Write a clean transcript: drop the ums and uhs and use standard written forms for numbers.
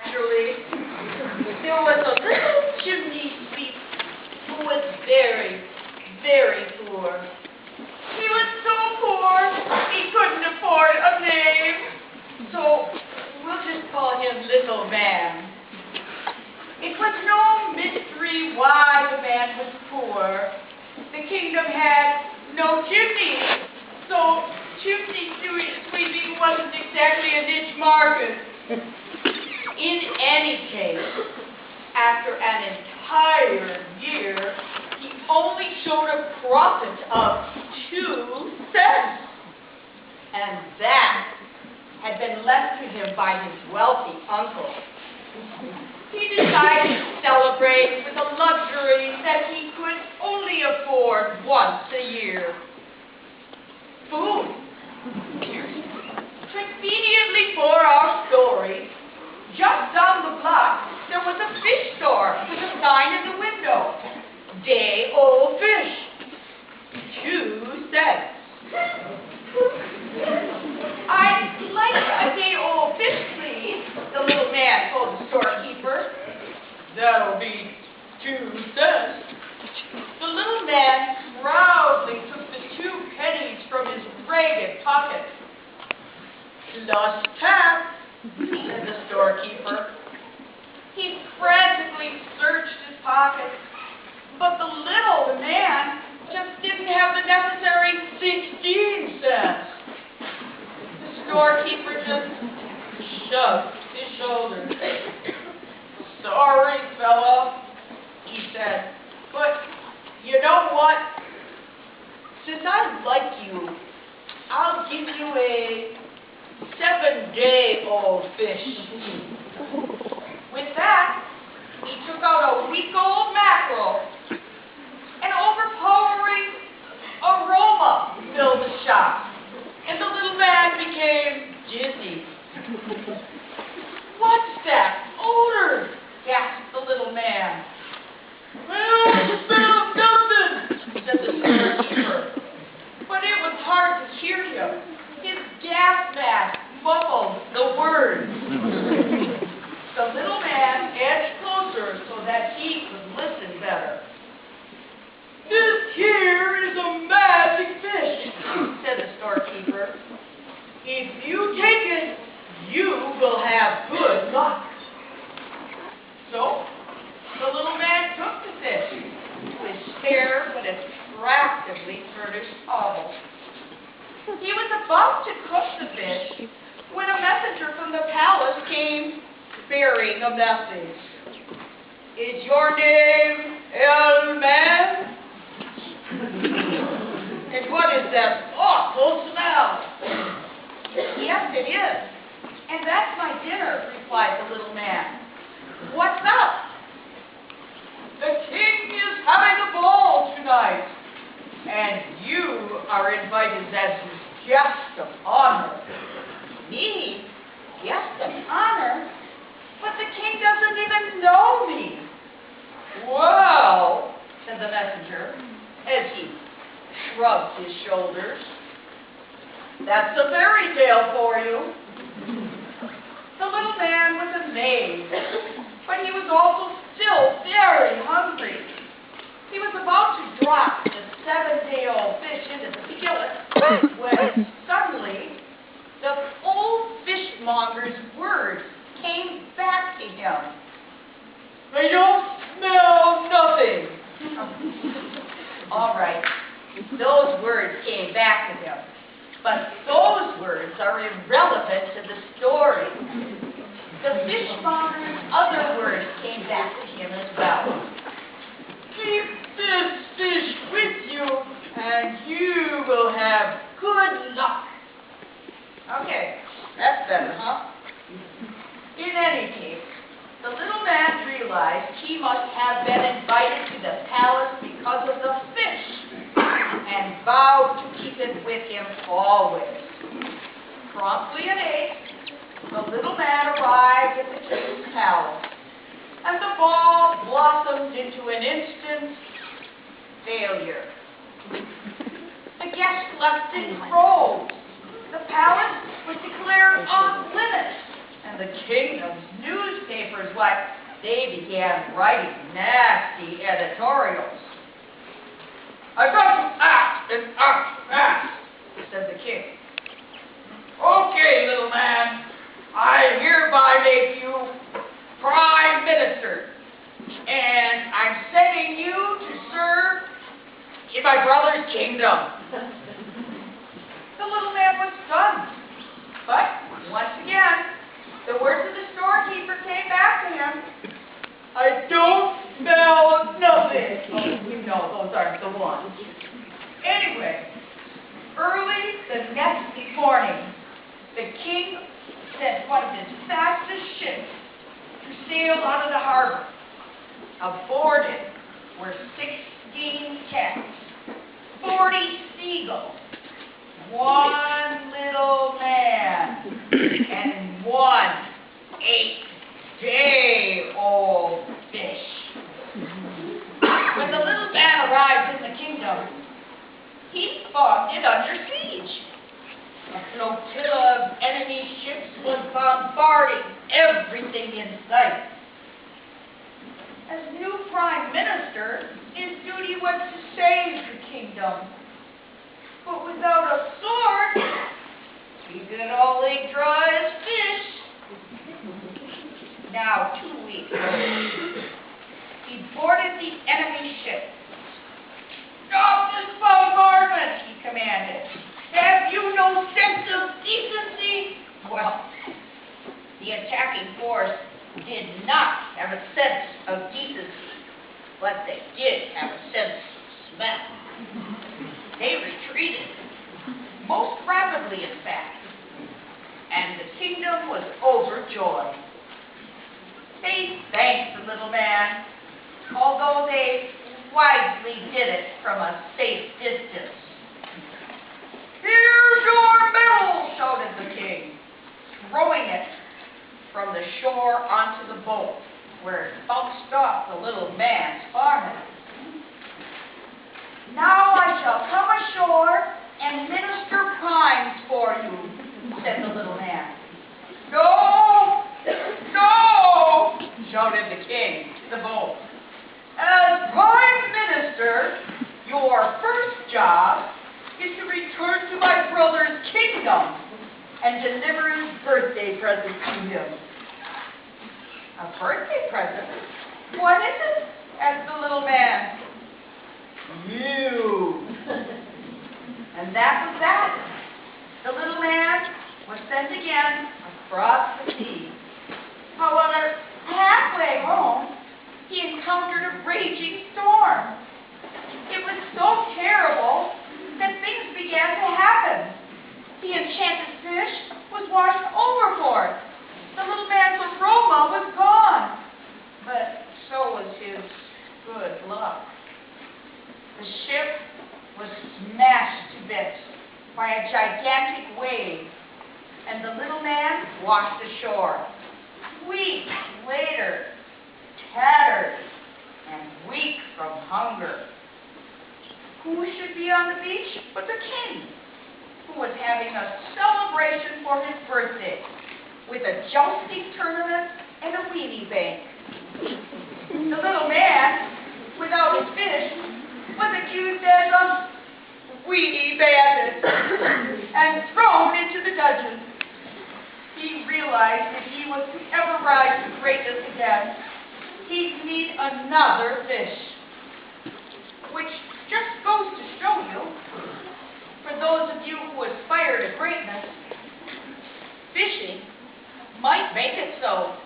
Naturally, there was a little chimney sweep who was very, very poor. He was so poor, he couldn't afford a name. So, we'll just call him Little Man. It was no mystery why the man was poor. The kingdom had no chimney, so chimney sweeping wasn't exactly a niche market. In any case, after an entire year, he only showed a profit of 2 cents. And that had been left to him by his wealthy uncle. He decided to celebrate with a luxury that he could only afford once a year. Food. Conveniently for our story, just down the block, there was a fish store with a sign in the window. Day-old fish. 2 cents. I'd like a day-old fish, please, the little man told the storekeeper. That'll be 2 cents. The little man proudly took the 2 pennies from his ragged pocket. Plus tax, said the storekeeper. He frantically searched his pockets, but the little man just didn't have the necessary 16 cents. The storekeeper just shrugged his shoulders. Sorry, fella, he said, but you know what? Since I like you, I'll give you a 7-day-old fish. With that, he took out a week-old mackerel. An overpowering aroma filled the shop, and the little man became dizzy. What's that odor? Gasped the little man. Well, the smell of nothing, said the storekeeper. But it was hard to hear him. His gas mask muffled the words. The little man edged closer so that he could listen better. This here is a magic fish, said the storekeeper. If you take it, you will have good luck. So, the little man took the fish to his spare but attractively furnished hovel. He was about to cook the fish when a messenger from the palace came bearing a message. Is your name El Man? And what is that awful smell? Yes, it is. And that's my dinner, replied the little man. What's up? The king is having a ball tonight, and you are invited as his guest of honor. Me? Guest of honor? But the king doesn't even know me. Well, said the messenger, as he shrugged his shoulders, that's a fairy tale for you. The little man was amazed, but he was also still very hungry. He was about to drop the 7-day-old fish into the skillet when suddenly the old fishmonger's words came back to him. I don't smell nothing. All right, those words came back to him, but those words are irrelevant to the story. The fishmonger's other words came back to him as well. Keep this fish with you, and you will have good luck. Okay, that's better, huh? In any case, the little man realized he must have been invited to the palace because of the fish, and vowed to keep it with him always. Promptly at 8, the little man arrived at the king's palace, and the ball blossomed into an instant failure. The guests left in droves. The palace was declared off limits, and the kingdom's newspaper what, they began writing nasty editorials. "I've got to act and act fast," said the king. "Okay, little man, I hereby make you Prime Minister, and I'm sending you to serve in my brother's kingdom." The little man was stunned, but once again, the words of the storekeeper came back to him. "I don't smell nothing." Oh, you know, those aren't the ones. Anyway, early the next morning, the king sent one of his fastest ships to sail out of the harbor. Aboard it were 16 cats, 40 seagulls, one little man, and one 8-day-old fish. When the little man arrived in the kingdom, he found it under siege. A flotilla of enemy ships was bombarding everything in sight. As new prime minister, his duty was to save the kingdom. But without a sword, he could only draw his fish. Now, 2 weeks later, he boarded the enemy ship. "Stop this bombardment," he commanded. "Have you no sense of decency?" Well, the attacking force did not have a sense of decency, but they did have a sense of smell. They retreated, most rapidly in fact, and the kingdom was overjoyed. They thanked the little man, although they wisely did it from a safe distance. "Here's your medal," shouted the king, throwing it from the shore onto the boat, where it bounced off the little man's forehead. "Now I shall come ashore and minister primes for you," said the little man. "No, no," shouted the king to the boat. "As prime minister, your first job is to return to my brother's kingdom and deliver his birthday present to him." "A birthday present? What is it?" asked the little man. "You." And that was that. The little man was sent again across the sea. However, halfway home, he encountered a raging storm. It was so terrible that things began to happen. The enchanted fish was washed overboard. The little man's aroma was gone, but so was his good luck. The ship was smashed to bits by a gigantic wave, and the little man washed ashore. Weeks later, tattered and weak from hunger. Who should be on the beach but the king, who was having a celebration for his birthday with a jousting tournament and a weenie bank. The little man, without his fish, was accused as a weenie bandit and thrown into the dungeon. He realized that he was to ever rise to greatness again, he'd need another fish. Which just goes to show you, for those of you who aspire to greatness, fishing might make it so.